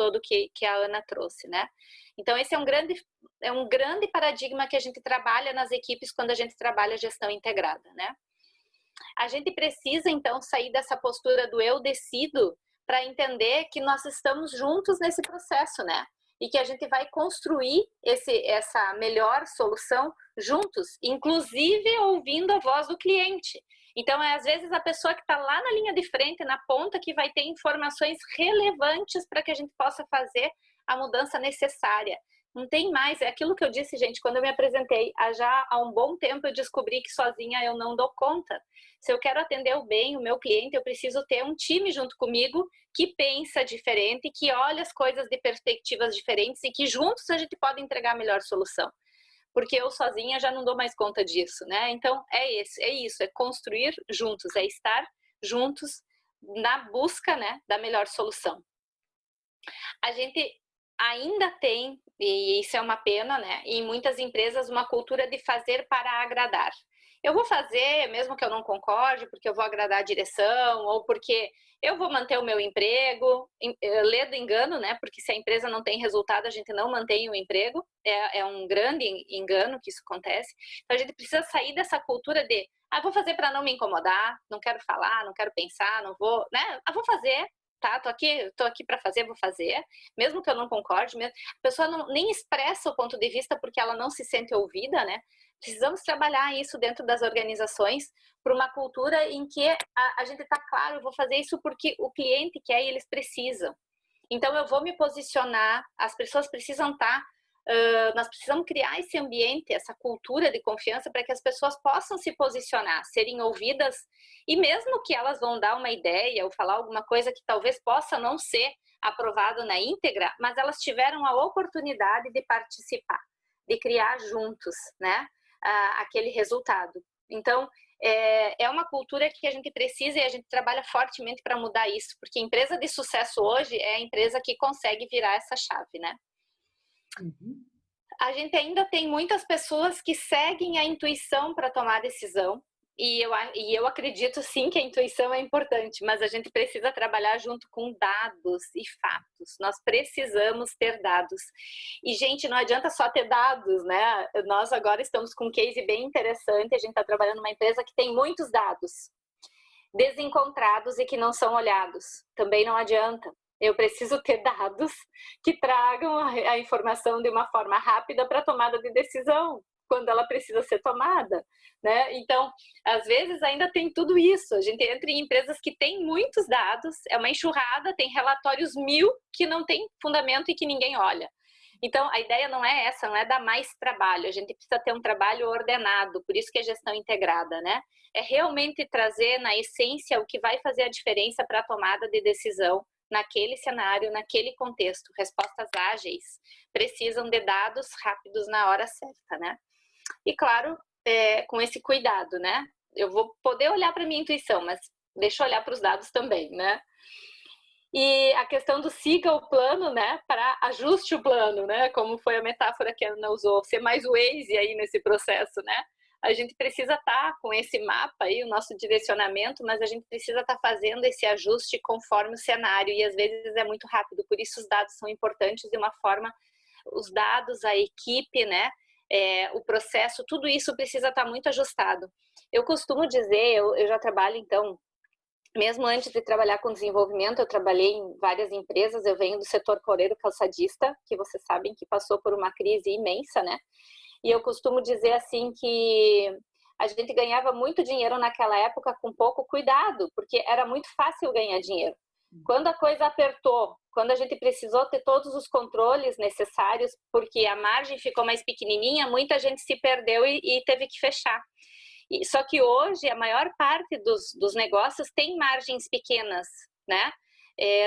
todo que a Ana trouxe, né? Então, esse é um grande paradigma que a gente trabalha nas equipes quando a gente trabalha gestão integrada, né? A gente precisa, então, sair dessa postura do eu decido para entender que nós estamos juntos nesse processo, né? E que a gente vai construir essa melhor solução juntos, inclusive ouvindo a voz do cliente. Então, às vezes, a pessoa que está lá na linha de frente, na ponta, que vai ter informações relevantes para que a gente possa fazer a mudança necessária. Não tem mais, é aquilo que eu disse, gente, quando eu me apresentei, já há um bom tempo eu descobri que sozinha eu não dou conta. Se eu quero atender bem o meu cliente, eu preciso ter um time junto comigo que pensa diferente, que olha as coisas de perspectivas diferentes e que juntos a gente pode entregar a melhor solução. Porque eu sozinha já não dou mais conta disso, né? Então, é isso, é construir juntos, é estar juntos na busca, né, da melhor solução. A gente ainda tem, e isso é uma pena, né, em muitas empresas, uma cultura de fazer para agradar. Eu vou fazer, mesmo que eu não concorde, porque eu vou agradar a direção, ou porque eu vou manter o meu emprego, lê do engano, né, porque se a empresa não tem resultado, a gente não mantém o emprego, é um grande engano que isso acontece. Então, a gente precisa sair dessa cultura de, vou fazer para não me incomodar, não quero falar, não quero pensar, não vou, né, vou fazer, tá, tô aqui para fazer, vou fazer, mesmo que eu não concorde, mesmo, a pessoa nem expressa o ponto de vista porque ela não se sente ouvida, né? Precisamos trabalhar isso dentro das organizações para uma cultura em que a gente tá claro, eu vou fazer isso porque o cliente quer e eles precisam. Então eu vou me posicionar, as pessoas precisam estar, nós precisamos criar esse ambiente, essa cultura de confiança para que as pessoas possam se posicionar, serem ouvidas, e mesmo que elas vão dar uma ideia ou falar alguma coisa que talvez possa não ser aprovado na íntegra, mas elas tiveram a oportunidade de participar, de criar juntos, né, aquele resultado. Então, é uma cultura que a gente precisa e a gente trabalha fortemente para mudar isso, porque a empresa de sucesso hoje é a empresa que consegue virar essa chave, né? Uhum. A gente ainda tem muitas pessoas que seguem a intuição para tomar decisão, e eu acredito sim que a intuição é importante, mas a gente precisa trabalhar junto com dados e fatos. Nós precisamos ter dados. E, gente, não adianta só ter dados, né? Nós agora estamos com um case bem interessante, a gente está trabalhando numa empresa que tem muitos dados desencontrados e que não são olhados. Também não adianta. Eu preciso ter dados que tragam a informação de uma forma rápida para a tomada de decisão, quando ela precisa ser tomada, né? Então, às vezes ainda tem tudo isso. A gente entra em empresas que têm muitos dados, é uma enxurrada, tem relatórios 1000 que não tem fundamento e que ninguém olha. Então, a ideia não é essa, não é dar mais trabalho. A gente precisa ter um trabalho ordenado, por isso que é gestão integrada, né? É realmente trazer na essência o que vai fazer a diferença para a tomada de decisão naquele cenário, naquele contexto. Respostas ágeis precisam de dados rápidos na hora certa, né? E claro, com esse cuidado, né? Eu vou poder olhar para a minha intuição, mas deixa eu olhar para os dados também, né? E a questão do siga o plano, né? Para ajuste o plano, né? Como foi a metáfora que a Ana usou, ser mais Waze aí nesse processo, né? A gente precisa estar com esse mapa aí, o nosso direcionamento, mas a gente precisa estar fazendo esse ajuste conforme o cenário, e às vezes é muito rápido, por isso os dados são importantes de uma forma, os dados, a equipe, né, o processo, tudo isso precisa estar muito ajustado. Eu costumo dizer, eu já trabalho então, mesmo antes de trabalhar com desenvolvimento, eu trabalhei em várias empresas, eu venho do setor coreiro calçadista, que vocês sabem que passou por uma crise imensa, né? E eu costumo dizer assim que a gente ganhava muito dinheiro naquela época com pouco cuidado, porque era muito fácil ganhar dinheiro. Quando a coisa apertou, quando a gente precisou ter todos os controles necessários, porque a margem ficou mais pequenininha, muita gente se perdeu e teve que fechar. Só que hoje a maior parte dos negócios tem margens pequenas, né?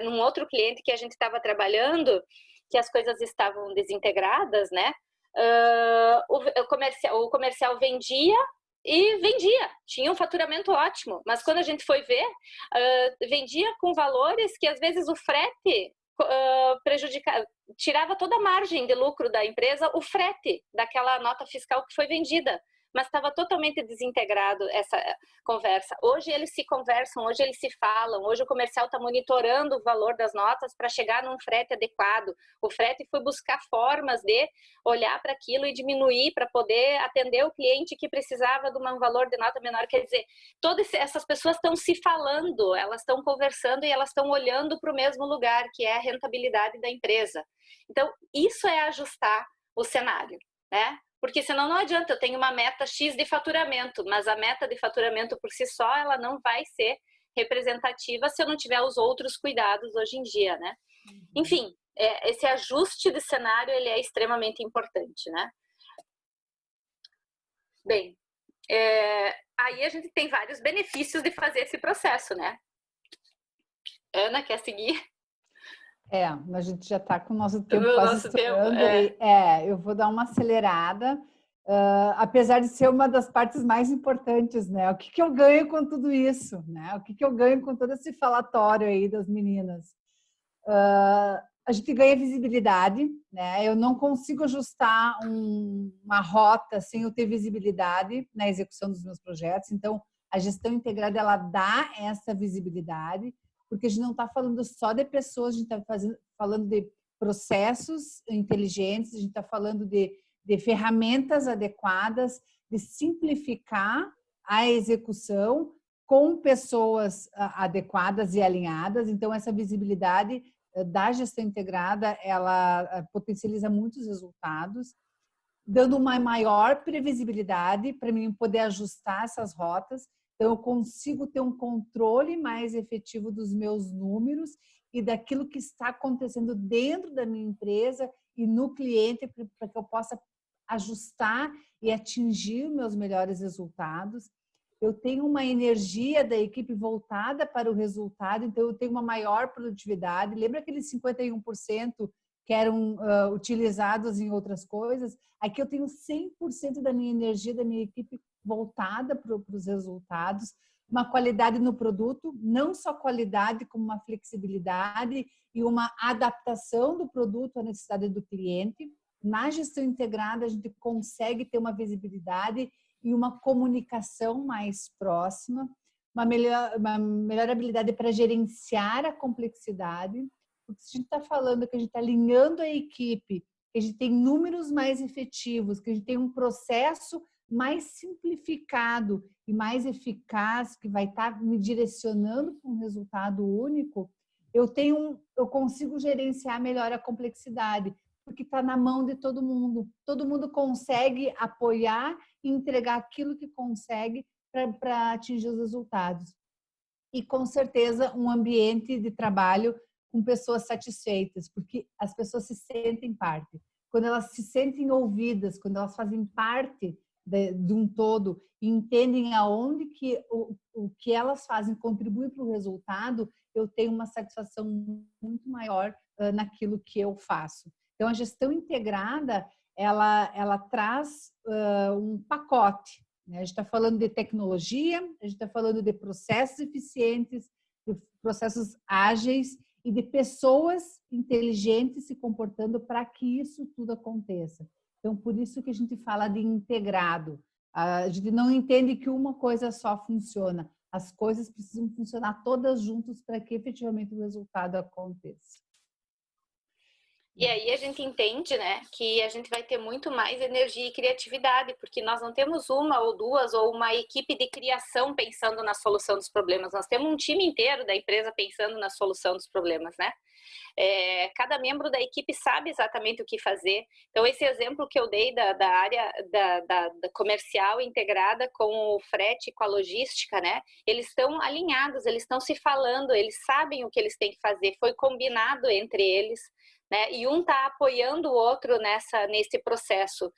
Num outro cliente que a gente estava trabalhando, que as coisas estavam desintegradas, né? O comercial vendia e vendia, tinha um faturamento ótimo, mas quando a gente foi ver, vendia com valores que às vezes o frete prejudicava, tirava toda a margem de lucro da empresa, o frete daquela nota fiscal que foi vendida, mas estava totalmente desintegrado essa conversa. Hoje eles se conversam, hoje eles se falam, hoje o comercial está monitorando o valor das notas para chegar num frete adequado. O frete foi buscar formas de olhar para aquilo e diminuir para poder atender o cliente que precisava de um valor de nota menor. Quer dizer, todas essas pessoas estão se falando, elas estão conversando e elas estão olhando para o mesmo lugar, que é a rentabilidade da empresa. Então, isso é ajustar o cenário, né? Porque senão não adianta, eu tenho uma meta X de faturamento, mas a meta de faturamento por si só, ela não vai ser representativa se eu não tiver os outros cuidados hoje em dia, né? Enfim, esse ajuste de cenário, ele é extremamente importante, né? Bem, aí a gente tem vários benefícios de fazer esse processo, né? Ana, quer seguir? A gente já está com o nosso tempo quase estourando. Eu vou dar uma acelerada, apesar de ser uma das partes mais importantes, né? O que eu ganho com tudo isso, né? O que eu ganho com todo esse falatório aí das meninas? A gente ganha visibilidade, né? Eu não consigo ajustar uma rota sem eu ter visibilidade na execução dos meus projetos. Então, a gestão integrada, ela dá essa visibilidade, porque a gente não está falando só de pessoas, a gente está falando de processos inteligentes, a gente está falando de ferramentas adequadas, de simplificar a execução com pessoas adequadas e alinhadas. Então, essa visibilidade da gestão integrada, ela potencializa muitos resultados, dando uma maior previsibilidade para mim poder ajustar essas rotas. Então, eu consigo ter um controle mais efetivo dos meus números e daquilo que está acontecendo dentro da minha empresa e no cliente, para que eu possa ajustar e atingir meus melhores resultados. Eu tenho uma energia da equipe voltada para o resultado, então eu tenho uma maior produtividade. Lembra aqueles 51% que eram utilizados em outras coisas? Aqui eu tenho 100% da minha energia, da minha equipe voltada para os resultados, uma qualidade no produto, não só qualidade, como uma flexibilidade e uma adaptação do produto à necessidade do cliente. Na gestão integrada, a gente consegue ter uma visibilidade e uma comunicação mais próxima, uma melhor habilidade para gerenciar a complexidade, porque se a gente está falando que a gente está alinhando a equipe, que a gente tem números mais efetivos, que a gente tem um processo mais simplificado e mais eficaz, que vai estar me direcionando para um resultado único, eu consigo gerenciar melhor a complexidade, porque está na mão de todo mundo. Todo mundo consegue apoiar e entregar aquilo que consegue para atingir os resultados. E, com certeza, um ambiente de trabalho com pessoas satisfeitas, porque as pessoas se sentem parte. Quando elas se sentem ouvidas, quando elas fazem parte de um todo e entendem aonde que o que elas fazem contribui para o resultado, eu tenho uma satisfação muito maior naquilo que eu faço. Então, a gestão integrada, ela traz um pacote, né? A gente está falando de tecnologia, a gente está falando de processos eficientes, de processos ágeis e de pessoas inteligentes se comportando para que isso tudo aconteça. Então, por isso que a gente fala de integrado. A gente não entende que uma coisa só funciona. As coisas precisam funcionar todas juntas para que efetivamente o resultado aconteça. E aí a gente entende, né, que a gente vai ter muito mais energia e criatividade, porque nós não temos uma ou duas ou uma equipe de criação pensando na solução dos problemas. Nós temos um time inteiro da empresa pensando na solução dos problemas, né? Cada membro da equipe sabe exatamente o que fazer. Então, esse exemplo que eu dei da área da comercial integrada com o frete e com a logística, né? Eles estão alinhados, eles estão se falando, eles sabem o que eles têm que fazer, foi combinado entre eles, né? E um está apoiando o outro nesse processo.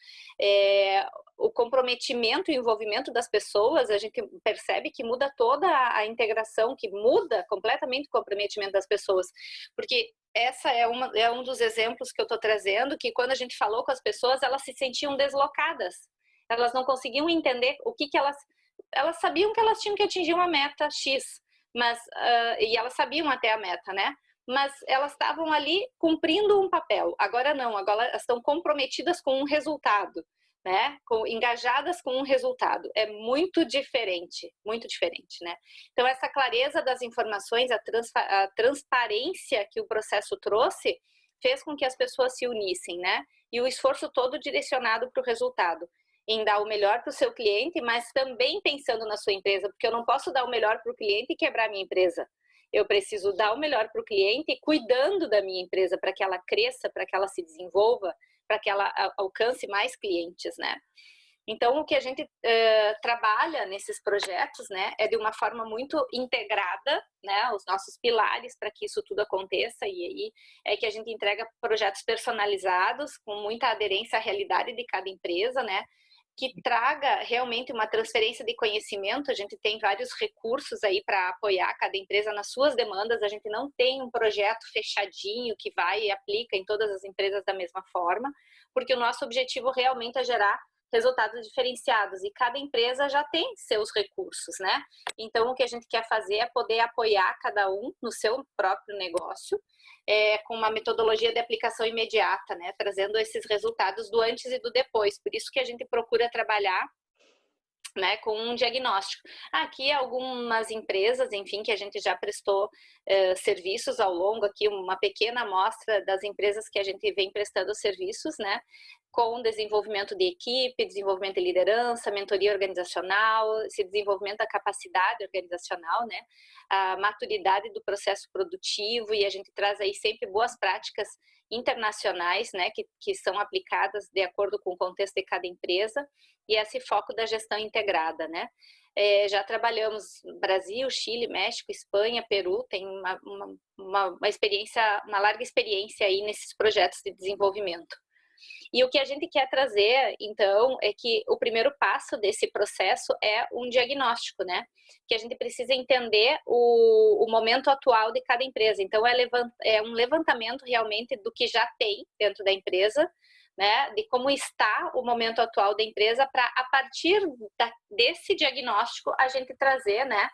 O comprometimento e o envolvimento das pessoas, a gente percebe que muda toda a integração, que muda completamente o comprometimento das pessoas, porque essa é um dos exemplos que eu estou trazendo, que quando a gente falou com as pessoas, elas se sentiam deslocadas, elas não conseguiam entender o que elas sabiam que elas tinham que atingir uma meta X, mas, e elas sabiam até a meta, né? Mas elas estavam ali cumprindo um papel, agora não, agora elas estão comprometidas com um resultado. né? Engajadas com um resultado. É muito diferente, né? Então, essa clareza das informações, a transparência que o processo trouxe, fez com que as pessoas se unissem, né? E o esforço todo direcionado para o resultado, em dar o melhor para o seu cliente, mas também pensando na sua empresa, porque eu não posso dar o melhor para o cliente e quebrar a minha empresa. Eu preciso dar o melhor para o cliente, cuidando da minha empresa para que ela cresça, para que ela se desenvolva, para que ela alcance mais clientes, né? Então, o que a gente trabalha nesses projetos, né, é de uma forma muito integrada, né, os nossos pilares para que isso tudo aconteça, e aí é que a gente entrega projetos personalizados, com muita aderência à realidade de cada empresa, né, que traga realmente uma transferência de conhecimento. A gente tem vários recursos aí para apoiar cada empresa nas suas demandas. A gente não tem um projeto fechadinho que vai e aplica em todas as empresas da mesma forma, porque o nosso objetivo realmente é gerar resultados diferenciados, e cada empresa já tem seus recursos, né? Então, o que a gente quer fazer é poder apoiar cada um no seu próprio negócio, com uma metodologia de aplicação imediata, né? Trazendo esses resultados do antes e do depois. Por isso que a gente procura trabalhar, né, com um diagnóstico. Aqui algumas empresas, enfim, que a gente já prestou serviços ao longo, aqui uma pequena amostra das empresas que a gente vem prestando serviços, né, com desenvolvimento de equipe, desenvolvimento de liderança, mentoria organizacional, esse desenvolvimento da capacidade organizacional, né, a maturidade do processo produtivo, e a gente traz aí sempre boas práticas internacionais, né, que são aplicadas de acordo com o contexto de cada empresa, e esse foco da gestão integrada, né? Já trabalhamos Brasil, Chile, México, Espanha, Peru, tem uma experiência, uma larga experiência aí nesses projetos de desenvolvimento. E o que a gente quer trazer, então, é que o primeiro passo desse processo é um diagnóstico, né? Que a gente precisa entender o momento atual de cada empresa. Então, é um levantamento realmente do que já tem dentro da empresa, né, de como está o momento atual da empresa, para a partir desse diagnóstico a gente trazer, né,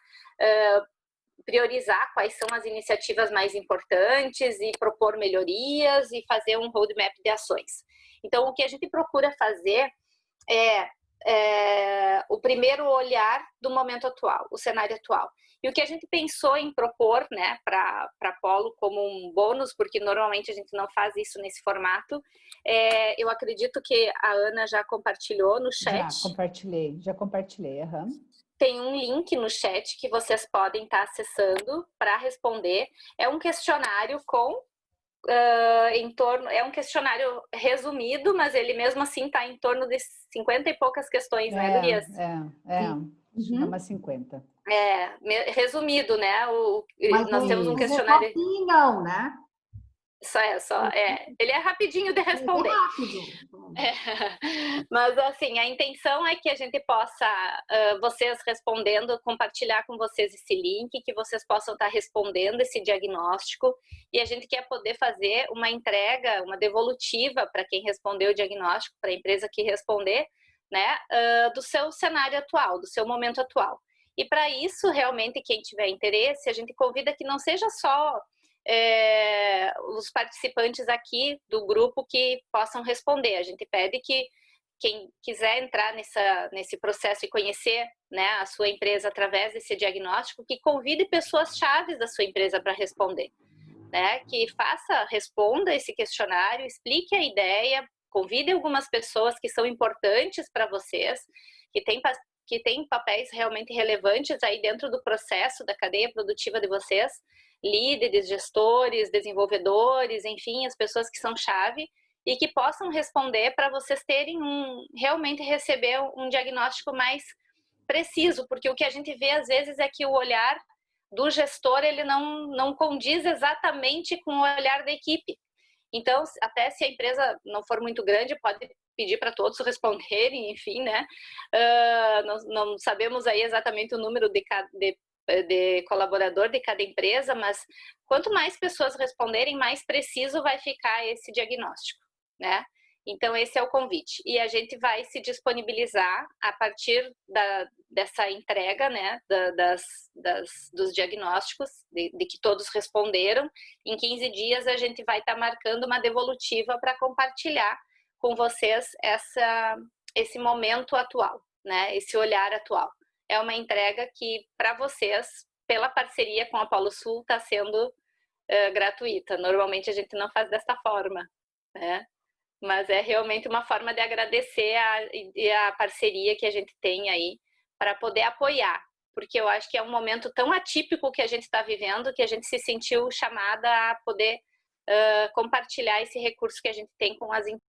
priorizar quais são as iniciativas mais importantes e propor melhorias e fazer um roadmap de ações. Então, o que a gente procura fazer é o primeiro olhar do momento atual, o cenário atual. E o que a gente pensou em propor, né, para Polo como um bônus, porque normalmente a gente não faz isso nesse formato, eu acredito que a Ana já compartilhou no chat. Já compartilhei. Uhum. Tem um link no chat que vocês podem estar acessando para responder. É um questionário é um questionário resumido, mas ele mesmo assim está em torno de 50 e poucas questões, né, Gurias? Chega umas 50. Resumido, né? Nós temos um questionário. Não, né? Ele é rapidinho de responder. É rápido. Mas assim, a intenção é que a gente possa, vocês respondendo, compartilhar com vocês esse link, que vocês possam estar respondendo esse diagnóstico, e a gente quer poder fazer uma entrega, uma devolutiva para quem respondeu o diagnóstico, para a empresa que responder, né, do seu cenário atual, do seu momento atual. E para isso, realmente, quem tiver interesse, a gente convida que não seja só os participantes aqui do grupo que possam responder. A gente pede que quem quiser entrar nesse processo e conhecer, né, a sua empresa através desse diagnóstico, que convide pessoas chaves da sua empresa para responder, né? Que responda esse questionário, explique a ideia, convide algumas pessoas que são importantes para vocês, que têm papéis realmente relevantes aí dentro do processo da cadeia produtiva de vocês, líderes, gestores, desenvolvedores, enfim, as pessoas que são chave, e que possam responder para vocês realmente receber um diagnóstico mais preciso, porque o que a gente vê às vezes é que o olhar do gestor, ele não condiz exatamente com o olhar da equipe. Então, até se a empresa não for muito grande, pode pedir para todos responderem, enfim, né? Não sabemos aí exatamente o número de colaborador de cada empresa, mas quanto mais pessoas responderem, mais preciso vai ficar esse diagnóstico, né? Então, esse é o convite. E a gente vai se disponibilizar a partir dessa entrega, né, dos diagnósticos, de que todos responderam. Em 15 dias, a gente vai estar marcando uma devolutiva para compartilhar com vocês esse momento atual, né? Esse olhar atual. É uma entrega que, para vocês, pela parceria com a Polo Sul, está sendo gratuita. Normalmente a gente não faz dessa forma, né? Mas é realmente uma forma de agradecer a parceria que a gente tem aí para poder apoiar, porque eu acho que é um momento tão atípico que a gente está vivendo que a gente se sentiu chamada a poder compartilhar esse recurso que a gente tem com as empresas.